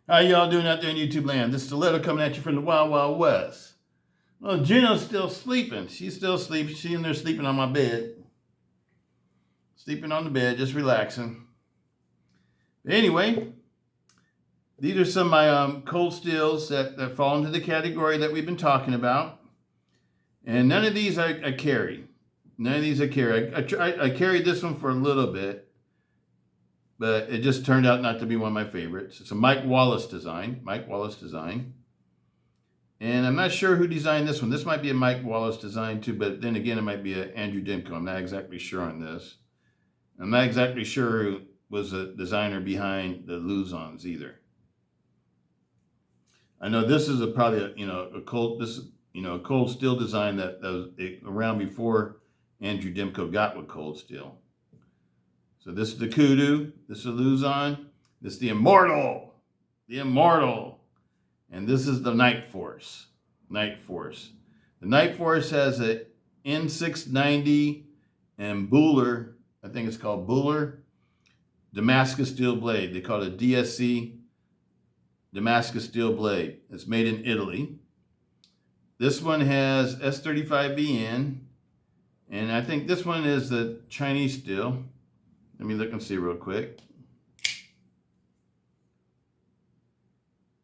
How y'all doing out there in YouTube land? This is Stiletto coming at you from the Wild Wild West. Well, Juno's still sleeping. She's still sleeping. She's in there sleeping on my bed. Sleeping on the bed, just relaxing. But anyway, these are some of my cold steels that fall into the category that we've been talking about. And none of these I carry. None of these I carry. I carried this one for a little bit, but it just turned out not to be one of my favorites. It's a Mike Wallace design. And I'm not sure who designed this one. This might be a Mike Wallace design too, but then again, it might be an Andrew Dimko. I'm not exactly sure on this. I'm not exactly sure who was the designer behind the Luzons either. I know this is probably a cold steel design that was around before Andrew Dimko got with cold steel. So this is the Kudu, this is the Luzon, this is the Immortal, and this is the Night Force. The Night Force has a N690 and Buller, I think it's called Buller, Damascus steel blade. They call it a DSC Damascus steel blade. It's made in Italy. This one has S35VN, and I think this one is the Chinese steel. Let me look and see real quick.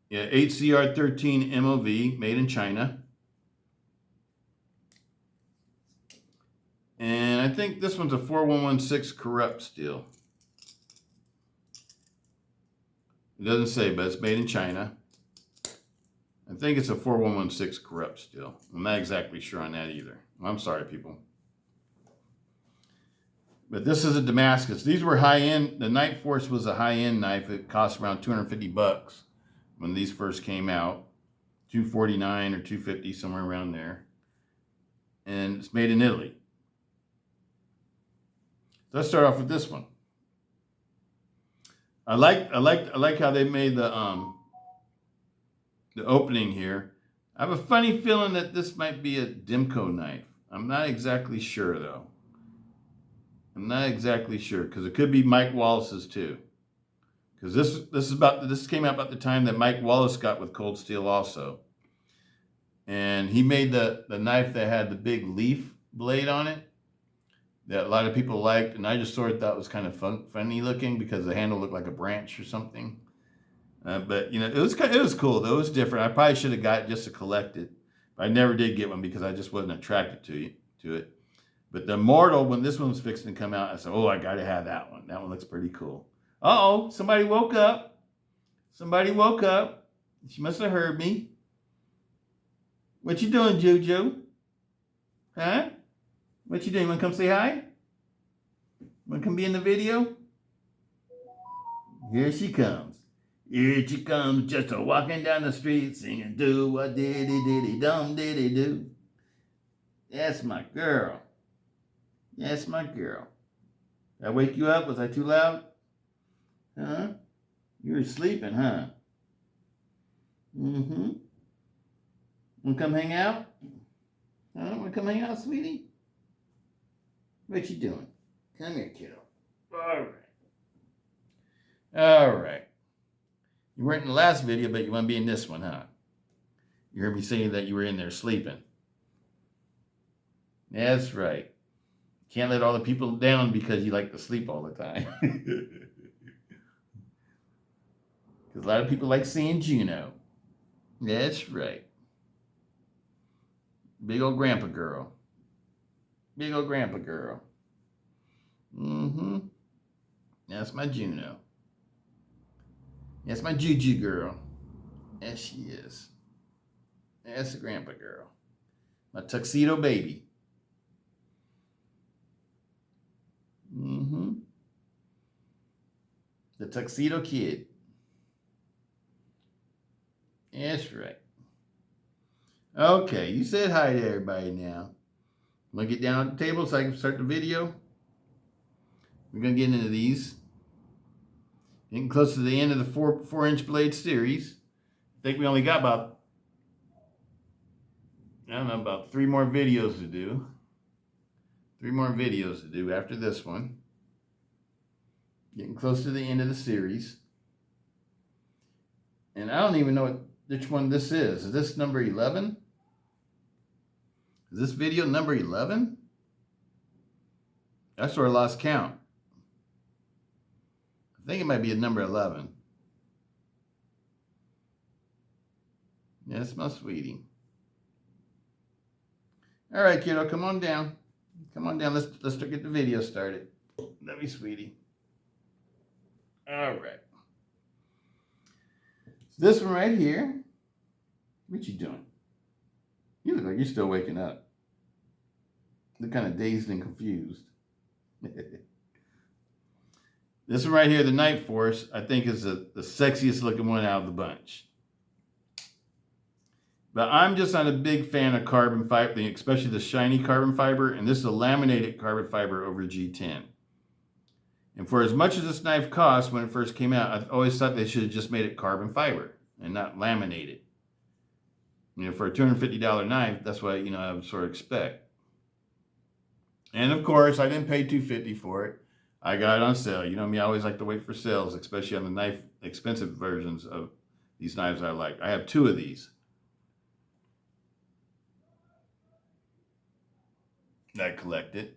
Yeah, HCR13 MOV, made in China. And I think this one's a 4116 corrupt steel. It doesn't say, but it's made in China. I think it's a 4116 corrupt steel. I'm not exactly sure on that either. I'm sorry, people. But this is a Damascus. These were high-end. The Night Force was a high-end knife. It cost around $250 when these first came out. $249 or $250, somewhere around there. And it's made in Italy. So let's start off with this one. I like how they made the opening here. I have a funny feeling that this might be a Dimko knife. I'm not exactly sure though. I'm not exactly sure because it could be Mike Wallace's too. Because this came out about the time that Mike Wallace got with cold steel also. And he made the knife that had the big leaf blade on it that a lot of people liked, and I just sort of thought was kind of funny looking because the handle looked like a branch or something. But it was cool though. It was different. I probably should have got it just to collect it, but I never did get one because I just wasn't attracted to it. But the Immortal, when this one was fixing to come out, I said, "Oh, I got to have that one. That one looks pretty cool." Uh-oh, somebody woke up. She must have heard me. What you doing, Juju? Huh? What you doing? Want to come say hi? Want to come be in the video? Here she comes. Here she comes, just a walking down the street singing, do a diddy diddy dum diddy do. That's my girl. That's my girl. Did I wake you up? Was I too loud? Huh? You were sleeping, huh? Mm-hmm. Want to come hang out? Huh? Want to come hang out, sweetie? What you doing? Come here, kiddo. All right. You weren't in the last video, but you want to be in this one, huh? You heard me saying that you were in there sleeping. That's right. Can't let all the people down because you like to sleep all the time. Because a lot of people like seeing Juno. That's right. Big old grandpa girl. Mm-hmm. That's my Juno. That's my Juju girl. Yes, she is. That's the grandpa girl. My tuxedo baby. Mm-hmm. The tuxedo kid. That's right. Okay, you said hi to everybody now. I'm going to get down at the table so I can start the video. We're going to get into these. Getting close to the end of the 4-inch blade series. I think we only got about 3 more videos to do. 3 more videos to do after this one. Getting close to the end of the series. And I don't even know which one this is. Is this number 11? Is this video number 11? I sort of lost count. I think it might be a number 11. Yes, my sweetie. All right, kiddo, come on down. Come on down. Let's get the video started. Love you, sweetie. All right. So this one right here. What you doing? You look like you're still waking up. You're kind of dazed and confused. This one right here, the Night Force, I think is the sexiest looking one out of the bunch. But I'm just not a big fan of carbon fiber, especially the shiny carbon fiber, and this is a laminated carbon fiber over G10. And for as much as this knife cost when it first came out, I always thought they should have just made it carbon fiber and not laminated. You know, for a $250 knife, that's what, you know, I would sort of expect. And of course, I didn't pay $250 for it. I got it on sale. You know me, I always like to wait for sales, especially on the knife, expensive versions of these knives I like. I have 2 of these that I collected.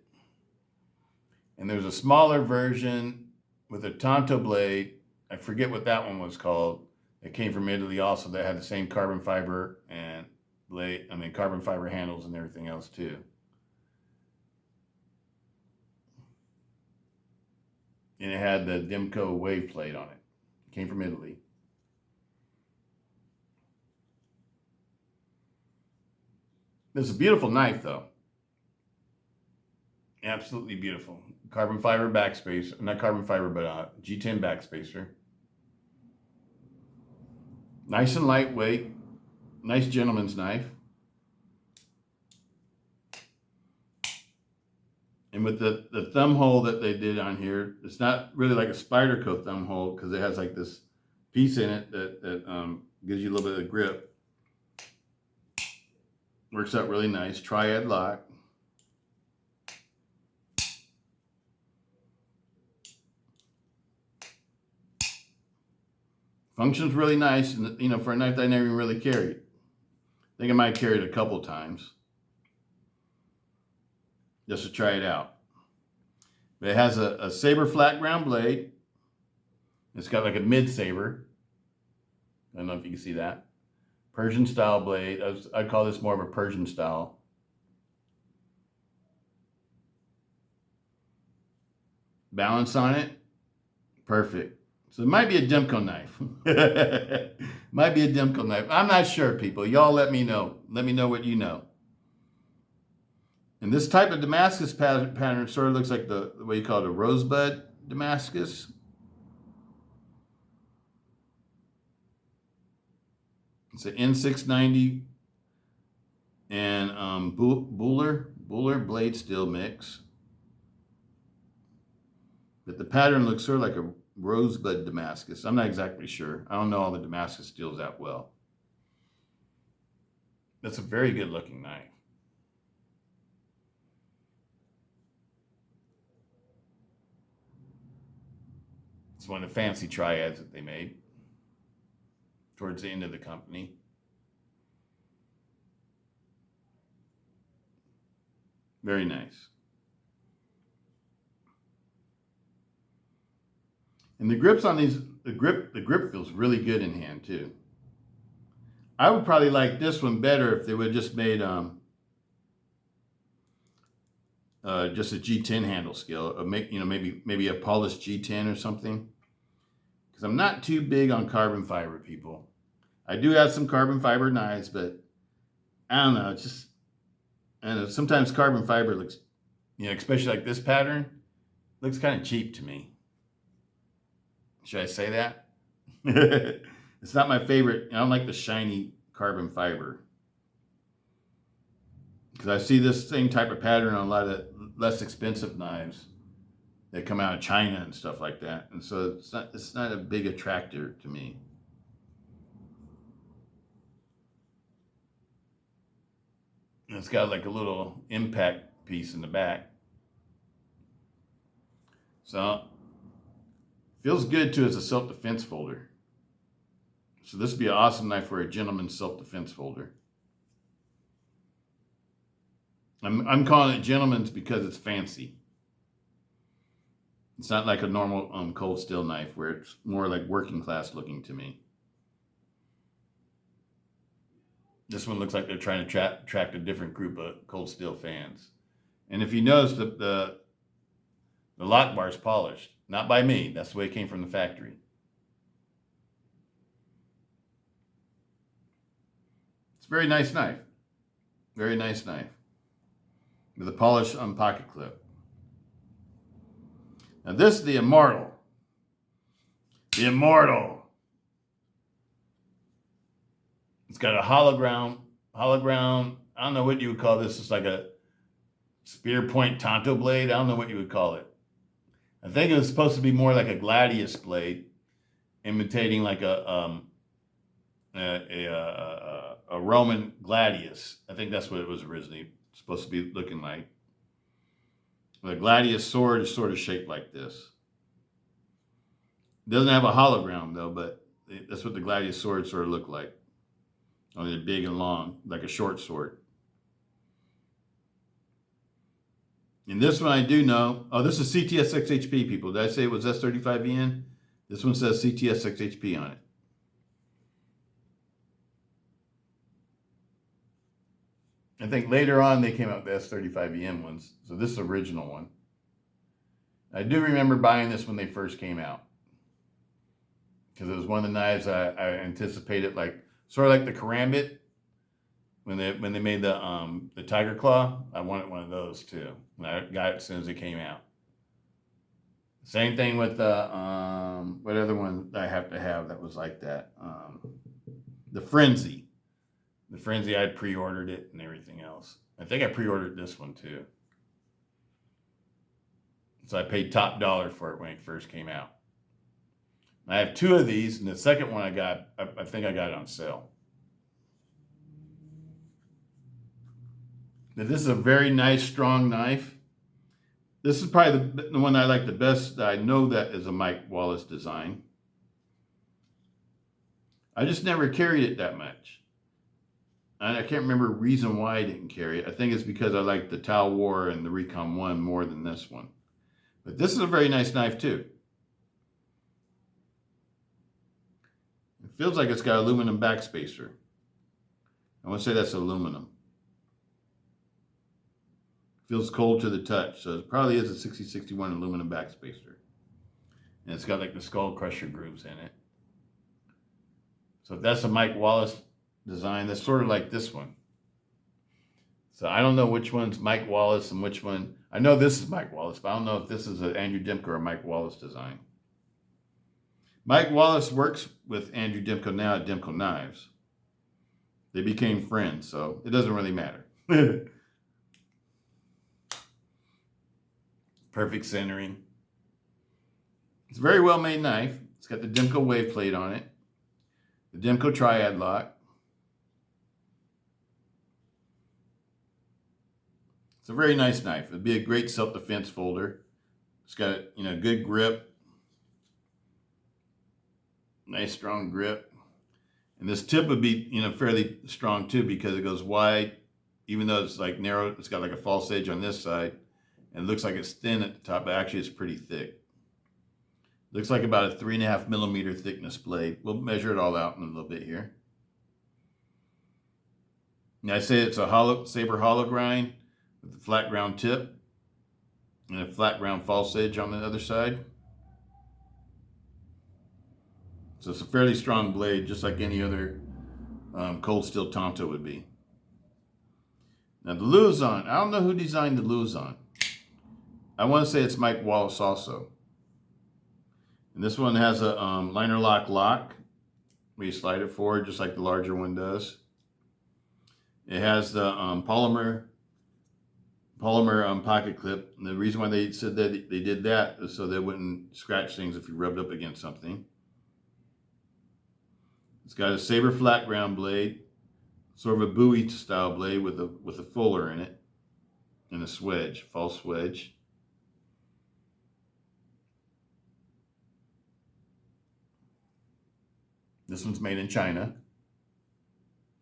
And there's a smaller version with a tanto blade. I forget what that one was called. It came from Italy also, that had the same carbon fiber and blade, carbon fiber handles and everything else too. And it had the Demco wave plate on it. It came from Italy. It's a beautiful knife though. Absolutely beautiful. Carbon fiber backspacer, not carbon fiber, but G10 backspacer. Nice and lightweight. Nice gentleman's knife. And with the thumb hole that they did on here, it's not really like a Spyderco thumb hole because it has like this piece in it that gives you a little bit of grip. Works out really nice. Triad lock. Functions really nice, and you know, for a knife that I never even really carried. I think I might carry it a couple times just to try it out. But it has a saber flat ground blade. It's got like a mid saber. I don't know if you can see that. Persian style blade. I'd call this more of a Persian style. Balance on it, perfect. So it might be a Demco knife. Might be a Demco knife. I'm not sure, people. Y'all let me know. Let me know what you know. And this type of Damascus pattern sort of looks like the what you call it, a rosebud Damascus. It's an N690 and Buller blade steel mix. But the pattern looks sort of like a rosebud Damascus. I'm not exactly sure. I don't know all the Damascus steels that well. That's a very good looking knife. It's one of the fancy triads that they made towards the end of the company. Very nice. And the grips on these, the grip feels really good in hand too. I would probably like this one better if they would have just made just a G10 handle scale, or make, you know, maybe a polished G10 or something. Because I'm not too big on carbon fiber, people. I do have some carbon fiber knives, but I don't know. It's just, I don't know. Sometimes carbon fiber looks, you know, especially like this pattern, looks kind of cheap to me. Should I say that? It's not my favorite. I don't like the shiny carbon fiber. Because I see this same type of pattern on a lot of less expensive knives that come out of China and stuff like that. And so it's not a big attractor to me. And it's got like a little impact piece in the back. So feels good too as a self-defense folder. So this would be an awesome knife for a gentleman's self-defense folder. I'm calling it gentleman's because it's fancy. It's not like a normal cold steel knife where it's more like working class looking to me. This one looks like they're trying to attract a different group of cold steel fans. And if you notice, the lock bar is polished. Not by me. That's the way it came from the factory. It's a very nice knife. Very nice knife. With a polished pocket clip. Now this is the Immortal. The Immortal. It's got a hologram. I don't know what you would call this. It's like a spear point Tonto blade. I don't know what you would call it. I think it was supposed to be more like a gladius blade, imitating like a Roman gladius. I think that's what it was originally supposed to be looking like. The gladius sword is sort of shaped like this. It doesn't have a hologram though, but that's what the gladius sword sort of looked like. Only big and long, like a short sword. And this one I do know. Oh, this is CTS-XHP, people. Did I say it was S35EN? This one says CTS-XHP on it. I think later on they came out with the S35EN ones. So this is the original one. I do remember buying this when they first came out. Because it was one of the knives I anticipated, like sort of like the Karambit. When they made the Tiger Claw, I wanted one of those too. And I got it as soon as it came out. Same thing with the what other one I have to have that was like that? The Frenzy. The Frenzy, I pre-ordered it and everything else. I think I pre-ordered this one too. So I paid top dollar for it when it first came out. I have two of these, and the second one I got, I think I got it on sale. Now this is a very nice, strong knife. This is probably the one I like the best. I know that is a Mike Wallace design. I just never carried it that much. And I can't remember a reason why I didn't carry it. I think it's because I like the Tau War and the Recon 1 more than this one. But this is a very nice knife too. It feels like it's got aluminum backspacer. I want to say that's aluminum. Feels cold to the touch, so it probably is a 6061 aluminum backspacer. And it's got like the skull crusher grooves in it. So if that's a Mike Wallace design, that's sort of like this one. So I don't know which one's Mike Wallace and which one. I know this is Mike Wallace, but I don't know if this is an Andrew Dimko or a Mike Wallace design. Mike Wallace works with Andrew Dimko now at Dimko Knives. They became friends, so it doesn't really matter. Perfect centering. It's a very well made knife. It's got the Dimko wave plate on it. The Dimko triad lock. It's a very nice knife. It'd be a great self-defense folder. It's got, good grip. Nice strong grip. And this tip would be, fairly strong too because it goes wide. Even though it's like narrow, it's got like a false edge on this side. And it looks like it's thin at the top, but actually it's pretty thick. Looks like about a 3.5 millimeter thickness blade. We'll measure it all out in a little bit here. Now I say it's a saber hollow grind with a flat ground tip and a flat ground false edge on the other side. So it's a fairly strong blade, just like any other cold steel Tonto would be. Now the Luzon, I don't know who designed the Luzon. I want to say it's Mike Wallace also. And this one has a liner lock where you slide it forward just like the larger one does. It has the polymer pocket clip. And the reason why they said that they did that is so they wouldn't scratch things if you rubbed up against something. It's got a saber flat ground blade, sort of a Bowie style blade with a fuller in it, and a swedge, false swedge. This one's made in China,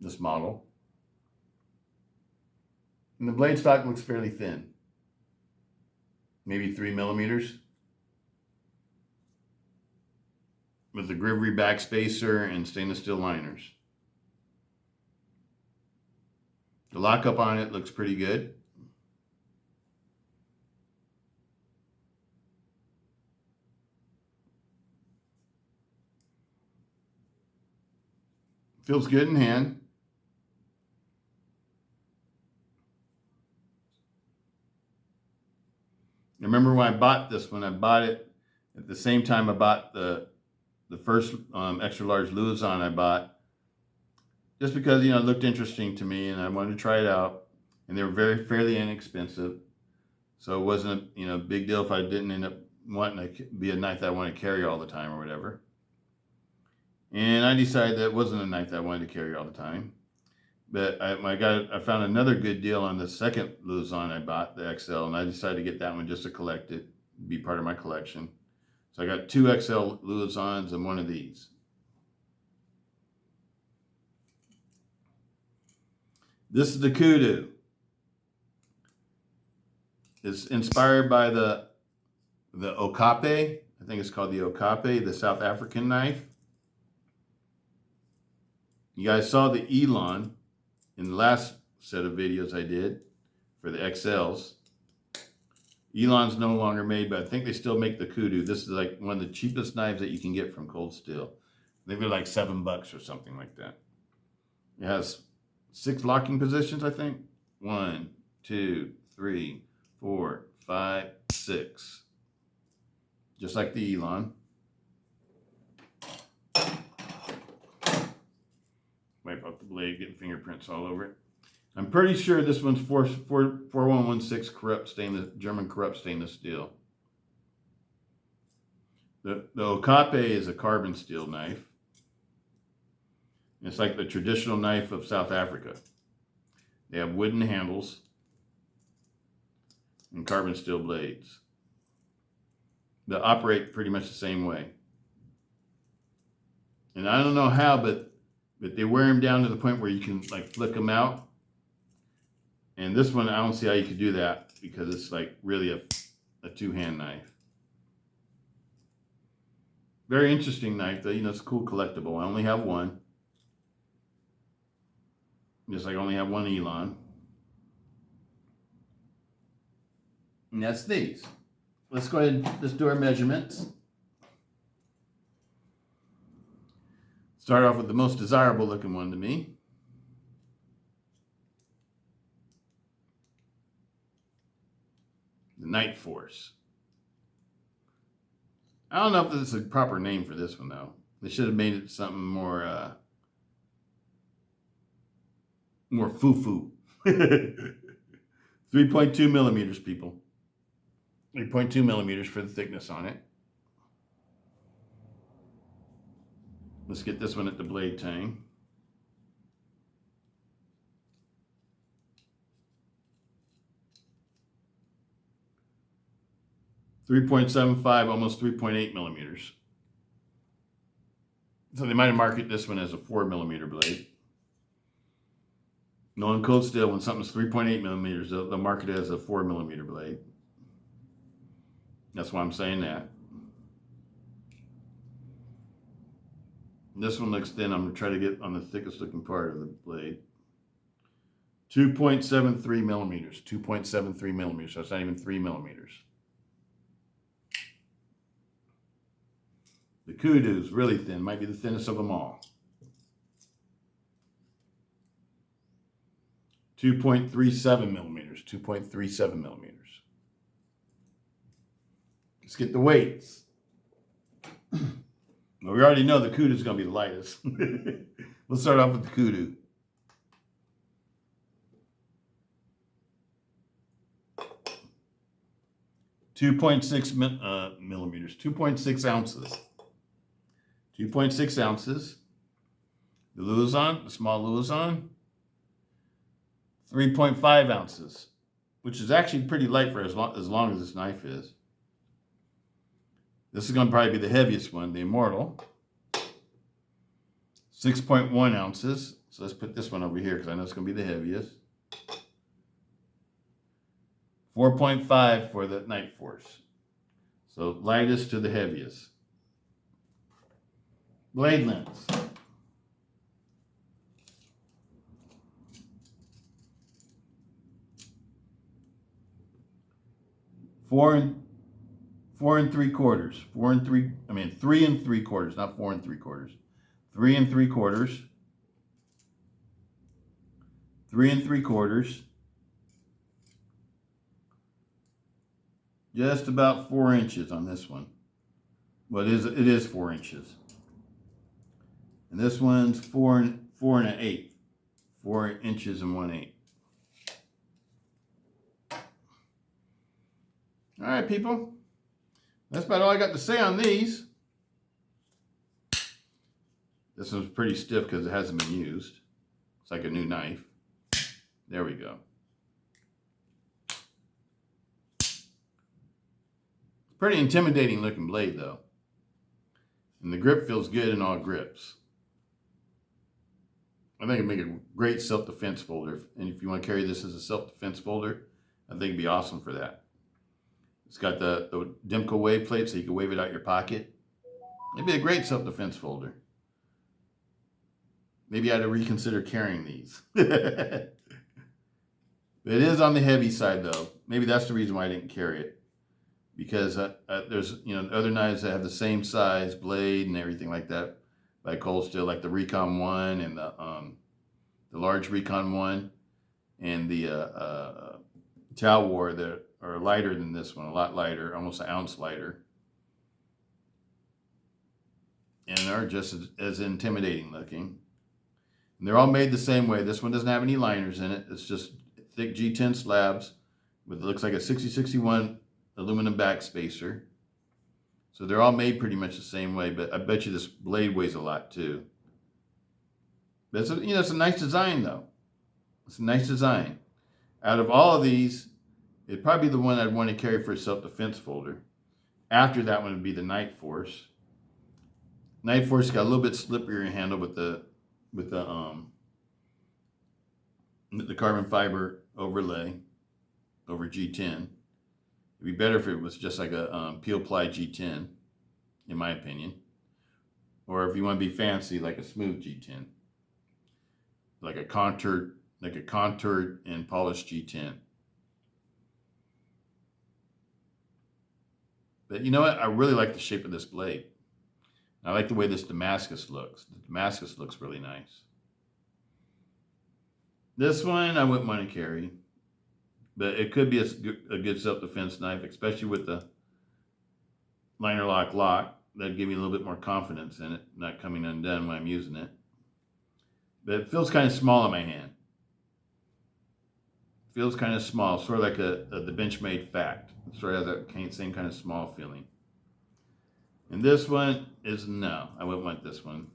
this model. And the blade stock looks fairly thin, maybe 3 millimeters. With the Grivery backspacer and stainless steel liners. The lockup on it looks pretty good. Feels good in hand. I remember when I bought this one, I bought it at the same time I bought the first extra large Luzon I bought, just because, it looked interesting to me and I wanted to try it out, and they were fairly inexpensive, so it wasn't a big deal if I didn't end up wanting to be a knife that I want to carry all the time or whatever. And I decided that it wasn't a knife that I wanted to carry all the time, but I found another good deal on the second Luzon I bought, the XL, and I decided to get that one just to collect it, be part of my collection. So I got 2 XL Luzons and one of these. This is the Kudu. It's inspired by the Okape. I think it's called the Okape, the South African knife. You guys saw the Elon in the last set of videos I did for the XLs. Elon's no longer made, but I think they still make the Kudu. This is like one of the cheapest knives that you can get from Cold Steel. They've been like $7 or something like that. It has 6 locking positions, I think. 1, 2, 3, 4, 5, 6. Just like the Elon. Wipe out the blade, getting fingerprints all over it. I'm pretty sure this one's 4116 corrupt stainless, German corrupt stainless steel. The Okape is a carbon steel knife. It's like the traditional knife of South Africa. They have wooden handles and carbon steel blades. They operate pretty much the same way. And I don't know how, but they wear them down to the point where you can like flick them out. And this one, I don't see how you could do that because it's like really a two-hand knife. Very interesting knife though. It's a cool collectible. I only have one. Just like I only have one Elon. And that's these. Let's go ahead and let's do our measurements. Start off with the most desirable looking one to me. The Night Force. I don't know if this is a proper name for this one though. They should have made it something more foo-foo. 3.2 millimeters, people. 3.2 millimeters for the thickness on it. Let's get this one at the blade tang. .75, almost 3.8 millimeters. So they might have marketed this one as a 4 millimeter blade. Knowing Cold Steel, when something's 3.8 millimeters, they'll market it as a 4 millimeter blade. That's why I'm saying that. This one looks thin. I'm going to try to get on the thickest looking part of the blade. 2.73 millimeters. 2.73 millimeters. So it's not even 3 millimeters. The Kudu is really thin. Might be the thinnest of them all. 2.37 millimeters. 2.37 millimeters. Let's get the weights. Well, we already know the Kudu is going to be the lightest. Let's start off with the Kudu. .6 millimeters, 2.6 ounces. 2.6 ounces. The Luzon, the small Luzon, 3.5 ounces, which is actually pretty light for as long as this knife is. This is going to probably be the heaviest one, the Immortal. 6.1 ounces. So let's put this one over here because I know it's going to be the heaviest. 4.5 for the Night Force. So lightest to the heaviest. Blade lengths. Three and three quarters, not 4 3/4. 3 3/4. 3 3/4. Just about 4 inches on this one. Well, it is 4 inches. And this one's 4 and 1/8. 4 inches and 1/8. All right, people. That's about all I got to say on these. This one's pretty stiff because it hasn't been used. It's like a new knife. There we go. Pretty intimidating looking blade though. And the grip feels good in all grips. I think it'd make a great self-defense folder. And if you want to carry this as a self-defense folder, I think it'd be awesome for that. It's got the Demco wave plate so you can wave it out your pocket. It'd be a great self-defense folder. Maybe I had to reconsider carrying these. It is on the heavy side though. Maybe that's the reason why I didn't carry it. Because there's other knives that have the same size blade and everything like that by Cold Steel, like the Recon 1 and the large Recon 1 and the Tau War that are lighter than this one, a lot lighter, almost an ounce lighter. And they're just as intimidating looking. And they're all made the same way. This one doesn't have any liners in it. It's just thick G10 slabs with, it looks like a 6061 aluminum back spacer. So they're all made pretty much the same way, but I bet you this blade weighs a lot too. But it's a nice design though. It's a nice design. Out of all of these, it'd probably be the one I'd want to carry for a self-defense folder. After that one would be the Night Force. Night Force got a little bit slipperier handle with the carbon fiber overlay over G10. It'd be better if it was just like a peel-ply G10, in my opinion. Or if you want to be fancy, like a smooth G10. Like a contoured and polished G10. But you know what? I really like the shape of this blade. I like the way this Damascus looks. The Damascus looks really nice. This one I wouldn't want to carry. But it could be a good self-defense knife, especially with the liner lock. That'd give me a little bit more confidence in it, not coming undone when I'm using it. But it feels kind of small in my hand. Feels kind of small, sort of like the Benchmade Fact. It sort of has that same kind of small feeling. And this one is no, I wouldn't want this one.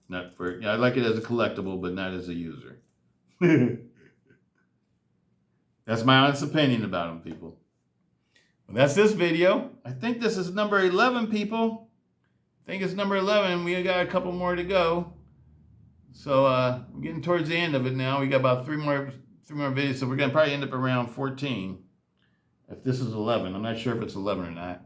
Not for, I like it as a collectible, but not as a user. That's my honest opinion about them, people. Well, that's this video. I think this is number 11, people. I think it's number 11. We got a couple more to go. So we're getting towards the end of it now. We got about three more videos, so we're gonna probably end up around 14. If this is 11, I'm not sure if it's 11 or not.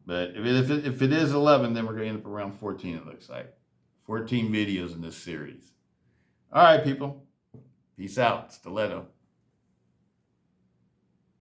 But if it is 11, then we're gonna end up around 14. It looks like 14 videos in this series. All right, people. Peace out. Stiletto.